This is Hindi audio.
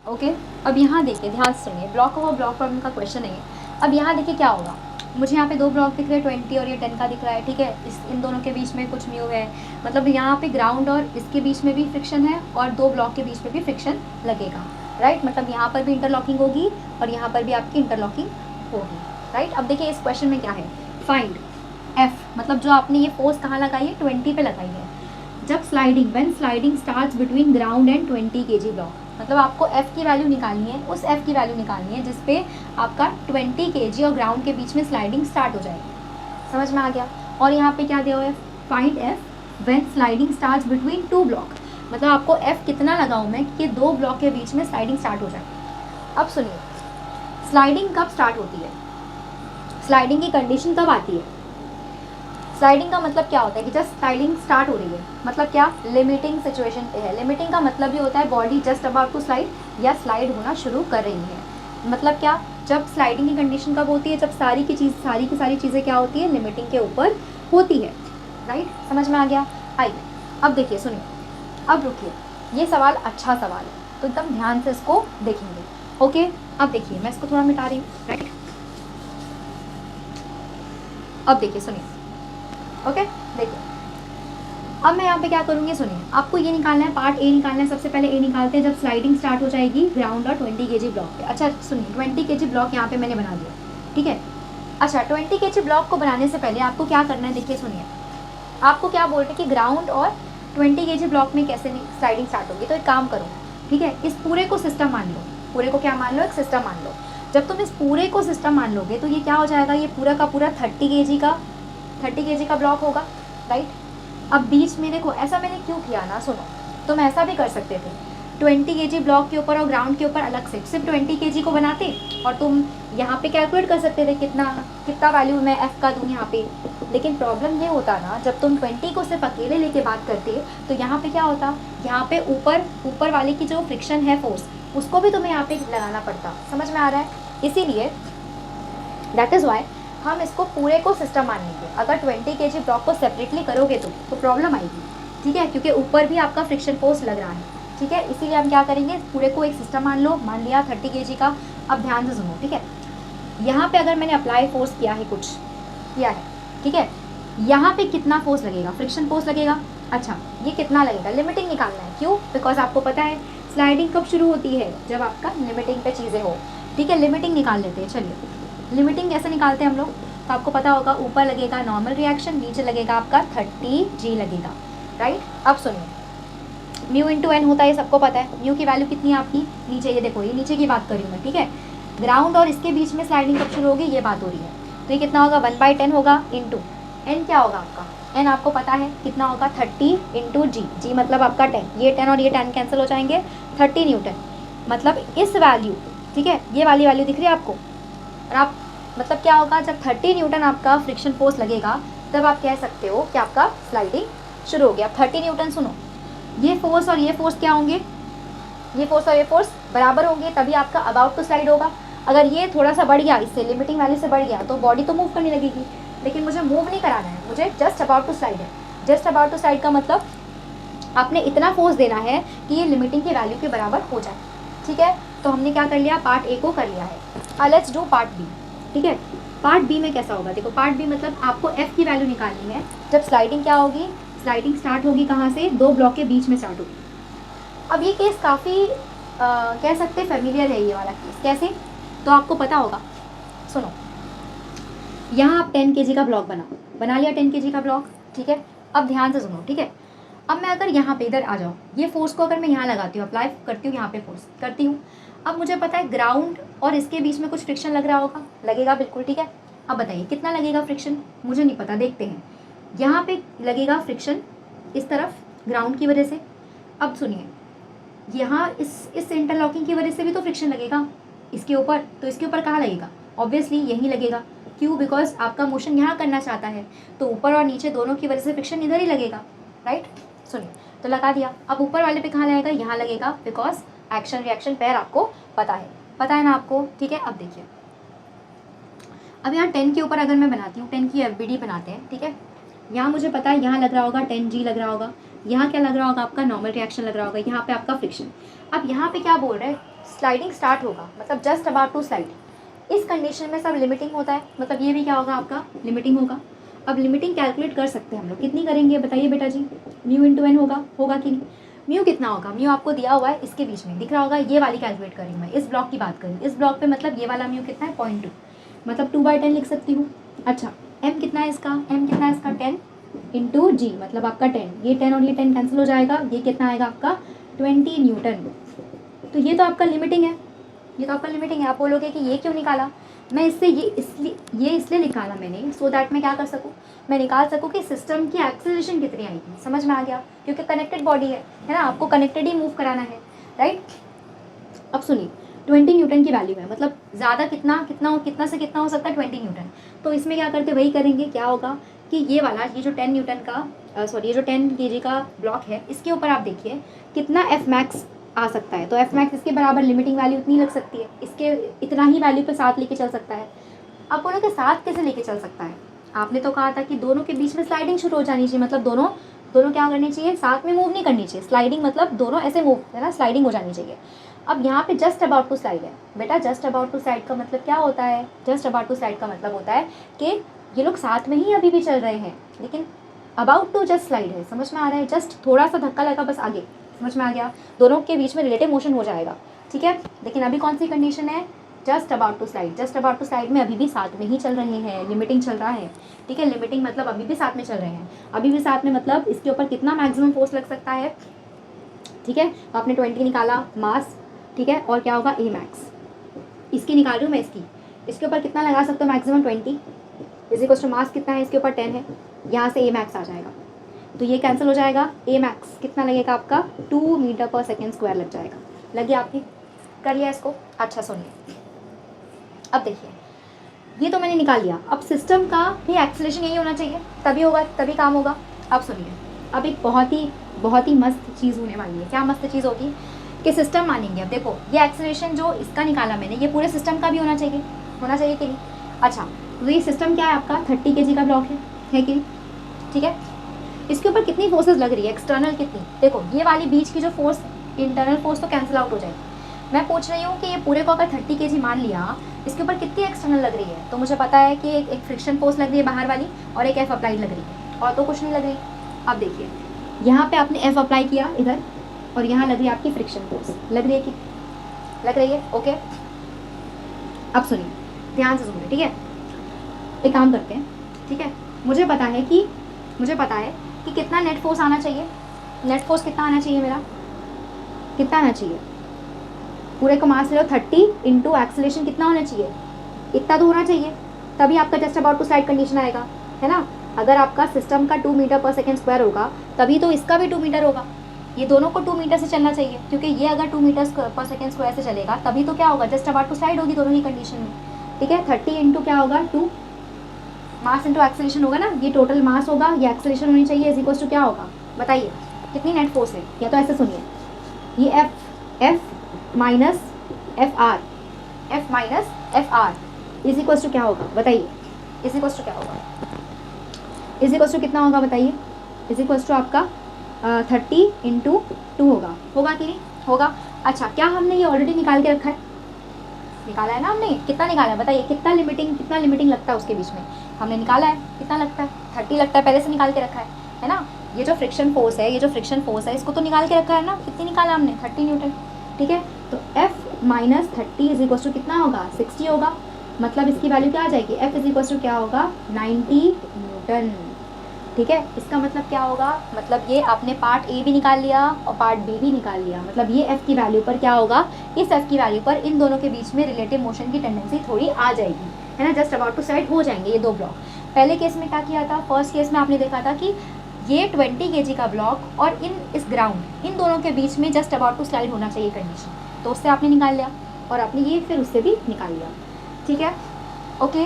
ओके, अब यहाँ देखिए, ध्यान से सुनिए, ब्लॉक और ब्लॉक प्रॉब्लम का क्वेश्चन है ये। अब यहाँ देखिए क्या होगा, मुझे यहाँ पे दो ब्लॉक दिख रहे हैं, 20 और ये 10 का दिख रहा है, ठीक है। इन दोनों के बीच में कुछ म्यू है, मतलब यहाँ पे ग्राउंड और इसके बीच में भी फ्रिक्शन है और दो ब्लॉक के बीच में भी फ्रिक्शन लगेगा, राइट। मतलब यहाँ पर भी इंटरलॉकिंग होगी और यहाँ पर भी आपकी इंटरलॉकिंग होगी, राइट। अब देखिए इस क्वेश्चन में क्या है, फाइंड एफ, मतलब जो आपने ये फोर्स कहाँ लगाई है, 20 पे लगाई है, जब sliding, when sliding starts between ground and 20 kg block. मतलब आपको एफ की वैल्यू निकालनी है, उस एफ की वैल्यू निकालनी है जिसपे आपका 20 kg और ग्राउंड के बीच में स्लाइडिंग स्टार्ट हो जाएगी। समझ में आ गया। और यहाँ पे क्या दिया हुआ है, find F when sliding starts between two block. मतलब आपको एफ कितना लगाऊँ मैं कि दो ब्लॉक के बीच में स्लाइडिंग स्टार्ट हो जाए। अब सुनिए, स्लाइडिंग कब स्टार्ट होती है, स्लाइडिंग की कंडीशन कब आती है। स्लाइडिंग का मतलब क्या होता है कि जस्ट स्लाइडिंग स्टार्ट हो रही है, मतलब क्या, लिमिटिंग सिचुएशन पे है। लिमिटिंग का मतलब ये होता है body just about to slide या स्लाइड होना शुरू कर रही है। मतलब क्या, जब स्लाइडिंग की कंडीशन कब होती है, जब सारी की सारी चीज़ें क्या होती है, लिमिटिंग के ऊपर होती है, राइट। समझ में आ गया। आइए अब देखिए, सुनिए, अब रुकिए, ये सवाल अच्छा सवाल है तो एकदम ध्यान से इसको देखेंगे। ओके, अब देखिए मैं इसको थोड़ा मिटा रही हूँ, राइट। अब देखिए, सुनिए, ओके, देखिए अब मैं यहाँ पे क्या करूँगी, सुनिए, आपको ये निकालना है, पार्ट ए निकालना है। सबसे पहले ए निकालते हैं, जब स्लाइडिंग स्टार्ट हो जाएगी ग्राउंड और 20 kg ब्लॉक पे। अच्छा सुनिए, 20 kg ब्लॉक यहाँ पे मैंने बना दिया, ठीक है। अच्छा 20 kg ब्लॉक को बनाने से पहले आपको क्या करना है, देखिए सुनिए, आपको क्या बोल रहे हैं कि ग्राउंड और 20 kg ब्लॉक में कैसे स्लाइडिंग स्टार्ट होगी। तो एक काम करो, ठीक है, इस पूरे को सिस्टम मान लो, पूरे को क्या मान लो, एक सिस्टम मान लो। जब तुम इस पूरे को सिस्टम मान लोगे तो ये क्या हो जाएगा, ये पूरा का पूरा 30 kg का ब्लॉक होगा, राइट। अब बीच में देखो, ऐसा मैंने क्यों किया ना, सुनो, तुम ऐसा भी कर सकते थे, 20 kg ब्लॉक के ऊपर और ग्राउंड के ऊपर अलग से सिर्फ 20 kg को बनाते और तुम यहाँ पे कैलकुलेट कर सकते थे कितना वैल्यू मैं एफ का दूँ यहाँ पे। लेकिन प्रॉब्लम ये होता ना, जब तुम 20 को सिर्फ अकेले लेके बात करते तो यहाँ पे क्या होता, यहाँ पे ऊपर वाले की जो फ्रिक्शन है, फोर्स, उसको भी तुम्हें यहाँ पे लगाना पड़ता। समझ में आ रहा है। इसीलिए दैट इज़ वाई हम इसको पूरे को सिस्टम मान लेंगे। अगर 20 kg ब्लॉक को सेपरेटली करोगे तो प्रॉब्लम आएगी, ठीक है, क्योंकि ऊपर भी आपका फ्रिक्शन फोर्स लग रहा है, ठीक है। इसीलिए हम क्या करेंगे, पूरे को एक सिस्टम मान लो, मान लिया 30 kg का। अब ध्यान से सुनो, ठीक है, यहाँ पे अगर मैंने अप्लाई फोर्स किया है, कुछ किया है, ठीक है, यहाँ पे कितना फोर्स लगेगा, फ्रिक्शन फोर्स लगेगा। अच्छा ये कितना लगेगा, लिमिटिंग निकालना है। क्यों, बिकॉज आपको पता है स्लाइडिंग कब शुरू होती है, जब आपका लिमिटिंग पे चीज़ें हो, ठीक है। लिमिटिंग निकाल लेते हैं, चलिए लिमिटिंग कैसे निकालते हैं हम लोग, तो आपको पता होगा, ऊपर लगेगा नॉर्मल रिएक्शन, नीचे लगेगा आपका 30 G लगेगा, राइट। अब सुनिए, म्यू इंटू एन होता है, सबको पता है। म्यू की वैल्यू कितनी है आपकी, नीचे, ये देखो, ये नीचे की बात कर रही हूँ मैं, ठीक है। ग्राउंड और इसके बीच में स्लाइडिंग कब शुरू होगी, ये बात हो रही है। तो ये कितना होगा, 1/10 होगा, इंटू एन क्या होगा आपका, एन आपको पता है कितना होगा, 30 इंटू जी, जी मतलब आपका 10, ये 10 और ये 10 कैंसिल हो जाएंगे, 30 न्यूटन। मतलब इस वैल्यू, ठीक है, ये वाली वैल्यू दिख रही है आपको। और आप मतलब क्या होगा, जब 30 न्यूटन आपका फ्रिक्शन फोर्स लगेगा तब आप कह सकते हो कि आपका स्लाइडिंग शुरू हो गया। 30 न्यूटन, सुनो, ये फोर्स और ये फोर्स क्या होंगे, ये फोर्स और ये फोर्स बराबर होंगे, तभी आपका अबाउट टू स्लाइड होगा। अगर ये थोड़ा सा बढ़ गया, इससे लिमिटिंग वैल्यू से बढ़ गया, तो बॉडी तो मूव करने लगेगी, लेकिन मुझे मूव नहीं कराना है, मुझे जस्ट अबाउट टू स्लाइड है। जस्ट अबाउट टू स्लाइड का मतलब आपने इतना फोर्स देना है कि ये लिमिटिंग की वैल्यू के बराबर हो जाए, ठीक है। तो हमने क्या कर लिया, पार्ट ए को कर लिया है। लेट्स डू पार्ट बी, ठीक है। पार्ट बी में कैसा होगा, देखो, पार्ट बी मतलब आपको एफ की वैल्यू निकालनी है जब स्लाइडिंग क्या होगी, स्लाइडिंग स्टार्ट होगी कहाँ से, दो ब्लॉक के बीच में स्टार्ट होगी। अब ये केस काफ़ी कह सकते फेमिलियर है, ये वाला केस कैसे, तो आपको पता होगा। सुनो, यहाँ आप 10 kg का ब्लॉक बना लिया, 10 kg का ब्लॉक, ठीक है। अब ध्यान से सुनो, ठीक है। अब मैं अगर यहाँ पे इधर आ जाऊँ, ये फोर्स को अगर मैं यहाँ लगाती हूँ, अप्लाई करती हूँ, यहाँ पे फोर्स करती हूँ। अब मुझे पता है ग्राउंड और इसके बीच में कुछ फ्रिक्शन लग रहा होगा, लगेगा बिल्कुल, ठीक है। अब बताइए कितना लगेगा फ्रिक्शन, मुझे नहीं पता, देखते हैं। यहाँ पे लगेगा फ्रिक्शन इस तरफ ग्राउंड की वजह से। अब सुनिए, यहाँ इस इंटरलॉकिंग की वजह से भी तो फ्रिक्शन लगेगा इसके ऊपर, तो इसके ऊपर कहाँ लगेगा, ऑब्वियसली यहीं लगेगा। क्यों, बिकॉज आपका मोशन यहाँ करना चाहता है, तो ऊपर और नीचे दोनों की वजह से फ्रिक्शन इधर ही लगेगा, राइट। सुनिए, तो लगा दिया। अब ऊपर वाले पे कहाँ लगेगा, यहाँ लगेगा, बिकॉज एक्शन रिएक्शन पैर आपको पता है ना आपको, ठीक है। अब देखिए, अब यहाँ 10 के ऊपर अगर मैं बनाती हूँ, 10 की एफबीडी बनाते हैं, ठीक है। यहाँ मुझे पता है यहाँ लग रहा होगा 10 G लग रहा होगा, यहाँ क्या लग रहा होगा आपका, नॉर्मल रिएक्शन लग रहा होगा, यहाँ पे आपका फ्रिक्शन। अब यहाँ पे क्या बोल रहे हैं, स्लाइडिंग स्टार्ट होगा, मतलब जस्ट अबाउट टू स्लाइड। इस कंडीशन में सब लिमिटिंग होता है, मतलब ये भी क्या होगा आपका, लिमिटिंग होगा। अब लिमिटिंग कैलकुलेट कर सकते हैं हम लोग, कितनी करेंगे बताइए बेटा जी, म्यू इंटू एन होगा कि नहीं। म्यू कितना होगा, म्यू आपको दिया हुआ है, इसके बीच में दिख रहा होगा, ये वाली कैलकुलेट करी मैं, इस ब्लॉक की बात करी, इस ब्लॉक पे मतलब ये वाला म्यू कितना है 0.2, मतलब 2/10 लिख सकती हूँ। अच्छा एम कितना है इसका, एम कितना है इसका 10 इंटू जी, मतलब आपका 10, ये 10 और ये 10 कैंसिल हो जाएगा, ये कितना आएगा आपका 20 न्यूटन। तो ये तो आपका लिमिटिंग है, ये तो आपका लिमिटिंग है। आप बोलोगे कि ये क्यों निकाला, मैं इससे ये इसलिए निकाला मैंने, सो दैट मैं क्या कर सकूँ, मैं निकाल सकूँ कि सिस्टम की एक्सेलरेशन कितनी आएगी। समझ में आ गया, क्योंकि कनेक्टेड बॉडी है ना, आपको कनेक्टेड ही मूव कराना है, राइट। अब सुनिए 20 न्यूटन की वैल्यू है, मतलब ज़्यादा कितना से कितना हो सकता है 20 न्यूटन। तो इसमें क्या करते वही करेंगे, क्या होगा कि ये वाला, ये जो 10 न्यूटन का ये जो 10 kg का ब्लॉक है, इसके ऊपर आप देखिए कितना एफ मैक्स आ सकता है। तो एफ मैक्स इसके बराबर लिमिटिंग वैल्यू इतनी लग सकती है, इसके इतना ही वैल्यू पे साथ लेके चल सकता है। आप बोलोगे साथ कैसे लेके चल सकता है, आपने तो कहा था कि दोनों के बीच में स्लाइडिंग शुरू हो जानी चाहिए, मतलब दोनों क्या करनी चाहिए, साथ में मूव नहीं करनी चाहिए। स्लाइडिंग मतलब दोनों ऐसे मूव है ना, स्लाइडिंग हो जानी चाहिए। अब यहाँ पे जस्ट अबाउट टू स्लाइड है बेटा, जस्ट अबाउट टू स्लाइड का मतलब क्या होता है, जस्ट अबाउट टू स्लाइड का मतलब होता है कि ये लोग साथ में ही अभी भी चल रहे हैं, लेकिन अबाउट टू जस्ट स्लाइड है। समझ में आ रहा है, जस्ट थोड़ा सा धक्का लगा बस आगे, समझ में आ गया, दोनों के बीच में रिलेटिव मोशन हो जाएगा, ठीक है। लेकिन अभी कौन सी कंडीशन है, just about to slide. Just about to slide में अभी भी साथ में ही चल रहे हैं, लिमिटिंग चल रहा है, ठीक है। लिमिटिंग मतलब अभी भी साथ में चल रहे हैं, अभी भी साथ में, मतलब इसके ऊपर कितना मैक्सिमम फोर्स लग सकता है, ठीक है। तो आपने 20 निकाला मास, ठीक है, और क्या होगा ए मैक्स, इसकी निकाल रही हूँ मैं, इसके ऊपर कितना लगा सकते हो maximum 20 is equal to mass कितना है, इसके ऊपर 10 है, यहाँ से ए मैक्स आ जाएगा, तो ये कैंसिल हो जाएगा। ए मैक्स कितना लगेगा आपका 2 मीटर पर सेकेंड स्क्वायर लग जाएगा। लगे आपने, कर लिया इसको। अच्छा सुनिए, अब देखिए ये तो मैंने निकाल लिया, अब सिस्टम का भी एक्सेलरेशन यही होना चाहिए, तभी होगा, तभी काम होगा। अब सुनिए, अब एक बहुत ही मस्त चीज़ होने वाली है। क्या मस्त चीज़ होगी कि सिस्टम मानेंगे। अब देखो ये एक्सेलरेशन जो इसका निकाला मैंने, ये पूरे सिस्टम का भी होना चाहिए कि नहीं। अच्छा तो ये सिस्टम क्या है आपका 30 kg का ब्लॉक है कि नहीं, ठीक है। इसके ऊपर कितनी फोर्सेस लग रही है, एक्सटर्नल कितनी, देखो ये वाली बीच की जो फोर्स, इंटरनल फोर्स तो कैंसिल आउट हो जाएगी। मैं पूछ रही हूँ कि ये पूरे को अगर 30 kg मान लिया, इसके ऊपर कितनी एक्सटर्नल लग रही है, तो मुझे पता है कि एक फ्रिक्शन फोर्स लग रही है बाहर वाली, और एक एफ अप्लाइड लग रही है, और तो कुछ नहीं लग रही। अब देखिए यहाँ पे आपने एफ अप्लाई किया इधर, और यहाँ लग रही है आपकी फ्रिक्शन फोर्स, लग रही है कि लग रही है, ओके। अब सुनिए ध्यान से सुनिए, ठीक है। एक काम करते हैं, ठीक है, मुझे पता है कि कितना नेट फोर्स आना चाहिए, नेट फोर्स कितना आना चाहिए मेरा, कितना आना चाहिए, पूरे को मास ले लो 30 इंटू एक्सेलरेशन कितना होना चाहिए, इतना तो होना चाहिए, तभी आपका just about to slide condition आएगा, है ना। अगर आपका सिस्टम का 2 मीटर पर सेकेंड स्क्वायर होगा, तभी तो इसका भी 2 मीटर होगा। ये दोनों को 2 मीटर से चलना चाहिए, क्योंकि ये अगर 2 मीटर पर सेकेंड स्क्वायर से चलेगा, तभी तो क्या होगा, जस्ट अबाउट टू स्लाइड होगी दोनों ही कंडीशन में, ठीक है। 30 इंटू क्या होगा 2, मास इंटू एक्सेलरेशन होगा ना, ये टोटल मास होगा, ये एक्सेलरेशन होनी चाहिए, इज इक्वल्स टू क्या होगा बताइए, कितनी नेट फोर्स है। या तो ऐसे सुनिए, ये F minus F R is equals to क्या होगा बताइए, इज इक्वल्स टू क्या होगा, इज इक्वल्स टू कितना होगा बताइए, इज इक्वल्स टू आपका 30 इंटू 2 होगा कि नहीं होगा। अच्छा क्या हमने ये ऑलरेडी निकाल के रखा है, निकाला है ना हमने, कितना निकाला है बताइए, कितना लिमिटिंग लगता है उसके बीच में, हमने निकाला है, कितना लगता है 30 लगता है, पहले से निकाल के रखा है ना। ये जो फ्रिक्शन फोर्स है, इसको तो निकाल के रखा है ना, कितनी निकाला हमने 30 न्यूटन, ठीक है। तो F minus 30 is equal to कितना होगा 60 होगा, मतलब इसकी वैल्यू क्या आ जाएगी, F इज इक्वल टू क्या होगा 90 न्यूटन, ठीक है। इसका मतलब क्या होगा, मतलब ये आपने पार्ट ए भी निकाल लिया और पार्ट बी भी निकाल लिया, मतलब ये एफ की वैल्यू पर क्या होगा, इस एफ की वैल्यू पर इन दोनों के बीच में रिलेटिव मोशन की टेंडेंसी थोड़ी आ जाएगी, है ना, जस्ट अबाउट टू स्लाइड हो जाएंगे ये दो ब्लॉक। पहले केस में क्या किया था, फर्स्ट केस में आपने देखा था कि ये 20 kg का ब्लॉक और इस ग्राउंड, इन दोनों के बीच में जस्ट अबाउट टू स्लाइड होना चाहिए कंडीशन, तो उससे आपने निकाल लिया, और आपने ये फिर उससे भी निकाल लिया, ठीक है, ओके।